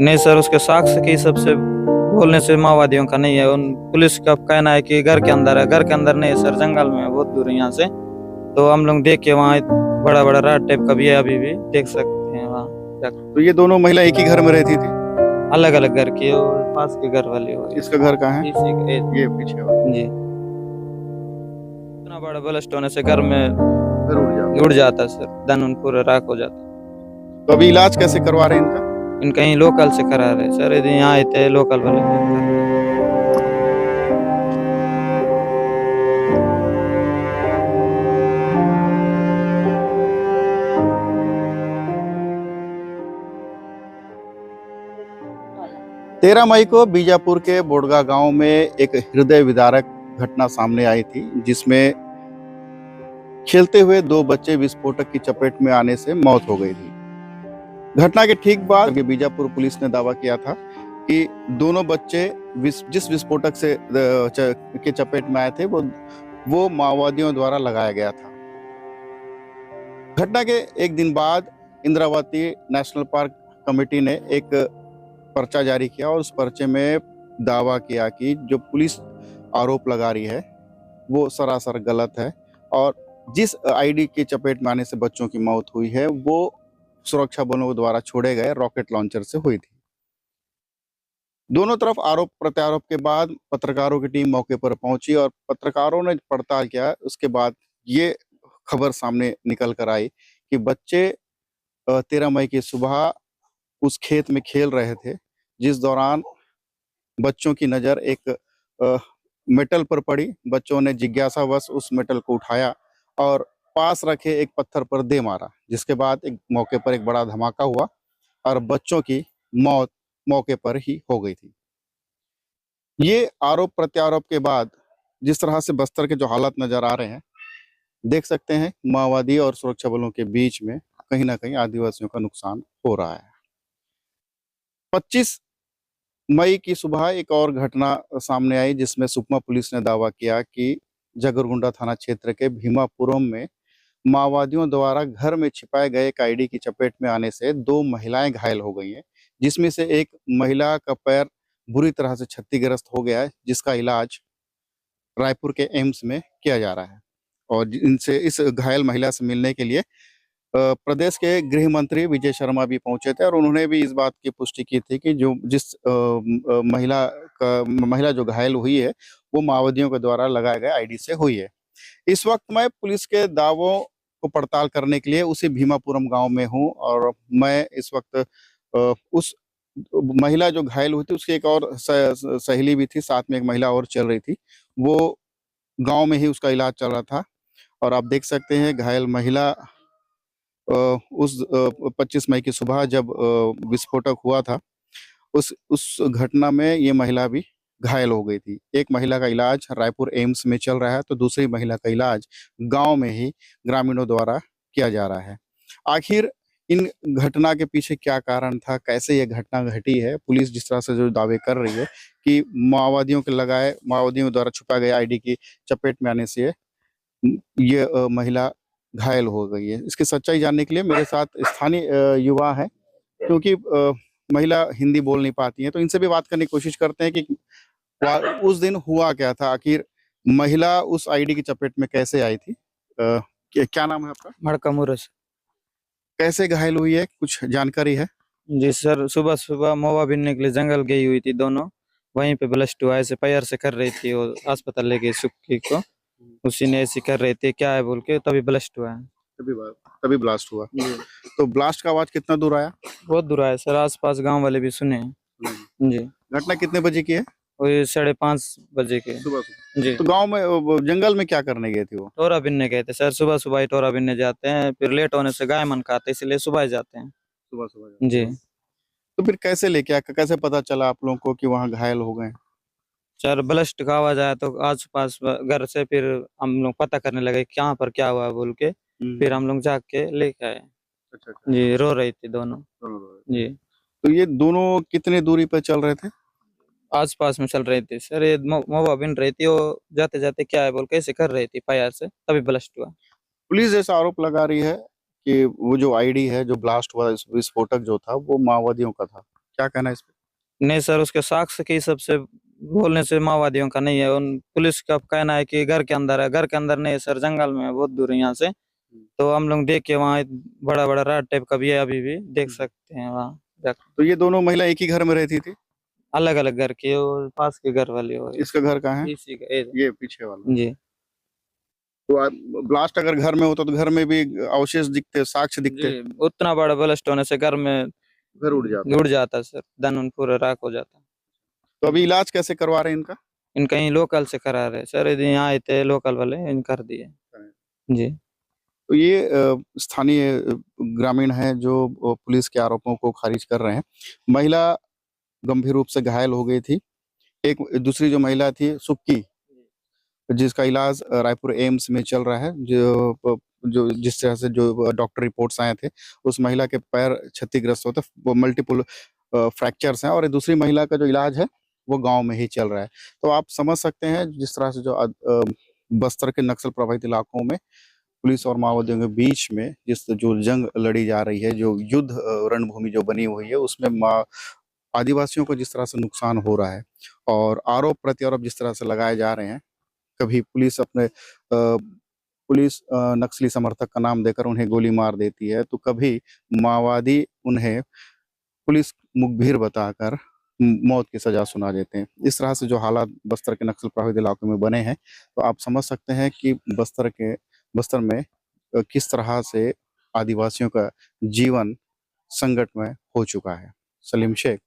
नहीं सर, उसके साक्ष्य के हिसाब से बोलने से माओवादियों का नहीं है। उन पुलिस का कहना है कि घर के अंदर है। घर के अंदर नहीं है सर, जंगल में है, बहुत दूर है यहाँ से। तो हम लोग देख के वहाँ बड़ा बड़ा रात टाइप का भी है, अभी भी देख सकते हैं वहाँ जाकर। तो ये दोनों महिला एक ही घर में रहती थी? अलग अलग घर की और पास के घर वाली हो। इसका घर कहाँ है? इसी के ये पीछे वाला। जी। इतना बड़ा ब्लास्ट होने से घर में फिर उड़ जाता सर, धन उन पूरा राख हो जाता। तो अभी इलाज कैसे करवा रहे हैं इनका? इनका ही लोकल से करा रहे सर, यदि यहाँ आए थे लोकल वाले से। तेरह मई को बीजापुर के बोडगा गांव में एक हृदय विदारक घटना सामने आई थी, जिसमें खेलते हुए दो बच्चे विस्फोटक की चपेट में आने से मौत हो गई थी। घटना के ठीक बाद बीजापुर पुलिस ने दावा किया था कि दोनों बच्चे जिस विस्फोटक से के चपेट में आए थे वो माओवादियों द्वारा लगाया गया था। घटना के एक दिन बाद इंद्रावती नेशनल पार्क कमेटी ने एक पर्चा जारी किया और उस पर्चे में दावा किया कि जो पुलिस आरोप लगा रही है वो सरासर गलत है और जिस आईडी की चपेट में आने से बच्चों की मौत हुई है वो सुरक्षा बलों द्वारा छोड़े गए रॉकेट लॉन्चर से हुई थी। दोनों तरफ आरोप प्रत्यारोप के बाद पत्रकारों की टीम मौके पर पहुंची और पत्रकारों ने पड़ताल किया। उसके बाद ये खबर सामने निकल कर आई कि बच्चे 13 मई की सुबह उस खेत में खेल रहे थे, जिस दौरान बच्चों की नज़र एक मेटल पर पड़ी। बच्चों ने जिज्ञासावश उस मेटल को उठाया और पास रखे एक पत्थर पर दे मारा, जिसके बाद एक मौके पर एक बड़ा धमाका हुआ और बच्चों की मौत मौके पर ही हो गई थी। ये आरोप प्रत्यारोप के बाद जिस तरह से बस्तर के जो हालात नजर आ रहे हैं, देख सकते हैं माओवादी और सुरक्षा बलों के बीच में कहीं ना कहीं आदिवासियों का नुकसान हो रहा है। 25 मई की सुबह एक और घटना सामने आई, जिसमें सुकमा पुलिस ने दावा किया कि जगरगुंडा थाना क्षेत्र के भीमापुरम में माओवादियों द्वारा घर में छिपाए गए एक आईडी की चपेट में आने से दो महिलाएं घायल हो गई हैं, जिसमें से एक महिला का पैर बुरी तरह से क्षतिग्रस्त हो गया है, जिसका इलाज रायपुर के एम्स में किया जा रहा है। और इनसे इस घायल महिला से मिलने के लिए प्रदेश के गृह मंत्री विजय शर्मा भी पहुंचे थे और उन्होंने भी इस बात की पुष्टि की थी कि जो जिस महिला जो घायल हुई है वो माओवादियों के द्वारा लगाए गए आईडी से हुई है। इस वक्त मैं पुलिस के दावों को पड़ताल करने के लिए उसी भीमापुरम गांव में हूं और मैं इस वक्त उस महिला जो घायल हुई थी उसकी एक और सहेली भी थी, साथ में एक महिला और चल रही थी। वो गांव में ही उसका इलाज चल रहा था और आप देख सकते हैं घायल महिला उस 25 मई की सुबह जब विस्फोटक हुआ था उस घटना में ये महिला भी घायल हो गई थी। एक महिला का इलाज रायपुर एम्स में चल रहा है तो दूसरी महिला का इलाज गांव में ही ग्रामीणों द्वारा किया जा रहा है। आखिर इन घटना के पीछे क्या कारण था, कैसे ये घटना घटी है? पुलिस जिस तरह से जो दावे कर रही है कि माओवादियों द्वारा छुपा गया आईडी की चपेट में आने से ये महिला घायल हो गई है। इसकी सच्चाई जानने के लिए मेरे साथ स्थानीय युवा है, क्योंकि महिला हिंदी बोल नहीं पाती है तो इनसे भी बात करने की कोशिश करते हैं कि उस दिन हुआ क्या था, आखिर महिला उस आईडी की चपेट में कैसे आई थी। क्या नाम है आपका? मड़का मुरस। कैसे घायल हुई है, कुछ जानकारी है? जी सर, सुबह सुबह महुआ बीनने के लिए जंगल गई हुई थी दोनों, वहीं पे ब्लास्ट हुआ। ऐसे पैर से कर रही थी वो, अस्पताल ले गई सुक्की को, उसी ने ऐसी कर रही थी क्या है बोल के, तभी ब्लास्ट हुआ है। तभी ब्लास्ट हुआ। तो ब्लास्ट का आवाज कितना दूर आया? बहुत दूर आया सर, आसपास गांव वाले भी सुने हैं। जी। घटना कितने बजे की है? वही 5:30 बजे के सुबह। जी। तो गांव में जंगल में क्या करने गए थे वो? टोरा बिनने गए थे सर, सुबह सुबह ही टोरा बिनने जाते हैं, फिर लेट होने से गाय मन खाते इसलिए सुबह ही जाते हैं। सुबह सुबह जी। तो फिर कैसे पता चला आप लोगों को कि वहाँ घायल हो गए? सर ब्लास्ट का आवाज आया तो आस पास घर से फिर हम लोग पता करने लगे कि यहाँ पर क्या हुआ बोल के, फिर हम लोग जाके लेके आए। अच्छा। जी, रो रही थी दोनों। जी। तो ये दोनों कितने दूरी पर चल रहे थे? आस पास में चल रही थी सर, ये महुआ बिन रही थी, वो जाते जाते क्या है बोल के ऐसे कर रही थी पैर से, तभी ब्लास्ट हुआ। पुलिस ऐसा आरोप लगा रही है कि वो जो आईडी है जो ब्लास्ट हुआ, इस विस्फोटक जो था वो माओवादियों का था। क्या कहना है इस पे? नहीं सर, उसके साक्ष्य के हिसाब से बोलने से माओवादियों का नहीं है। उन पुलिस का कहना है कि घर के अंदर है, घर के अंदर नहीं है सर, जंगल में है, बहुत दूर है यहाँ से। तो हम लोग देख के वहाँ बड़ा बड़ा राड टाइप का भी है, अभी भी देख सकते हैं वहाँ जाकर। तो ये दोनों महिला एक ही घर में रहती थी? अलग अलग घर की, और पास के घर वाले हो इसका घर कहाँ है? इसी का ये पीछे वाला। जी तो ब्लास्ट अगर घर में होता तो घर में भी अवशेष दिखते, साक्ष्य दिखते, जी, उतना बड़ा ब्लास्ट होने से घर में घर उड़ जाता। उड़ जाता सर, धन उन पूरा राख हो जाता। तो अभी इलाज कैसे करवा रहे हैं इनका? इनका यहीं लोकल से करा रहे सर, यहाँ आए थे लोकल वाले, इन कर दिए। जी तो ये स्थानीय ग्रामीण हैं जो पुलिस के आरोपों को खारिज कर रहे हैं। महिला गंभीर रूप से घायल हो गई थी। एक दूसरी जो महिला थी सुक्की, जिसका इलाज रायपुर एम्स में चल रहा है, जो जिस तरह से जो डॉक्टर रिपोर्ट्स आए थे, उस महिला के पैर क्षतिग्रस्त होते, वो मल्टीपल फ्रैक्चर्स हैं, और दूसरी महिला का जो इलाज है वो गांव में ही चल रहा है। तो आप समझ सकते हैं जिस तरह से जो बस्तर के नक्सल प्रभावित इलाकों में पुलिस और माओवादियों के बीच में जिस जो जंग लड़ी जा रही है, जो युद्ध रणभूमि जो बनी हुई है, उसमें आदिवासियों को जिस तरह से नुकसान हो रहा है और आरोप प्रत्यारोप जिस तरह से लगाए जा रहे हैं, कभी पुलिस अपने पुलिस नक्सली समर्थक का नाम देकर उन्हें गोली मार देती है, तो कभी माओवादी उन्हें पुलिस मुखबिर बताकर मौत की सजा सुना देते हैं। इस तरह से जो हालात बस्तर के नक्सल प्रभावित इलाकों में बने हैं, तो आप समझ सकते हैं कि बस्तर में किस तरह से आदिवासियों का जीवन संकट में हो चुका है। सलीम शेख।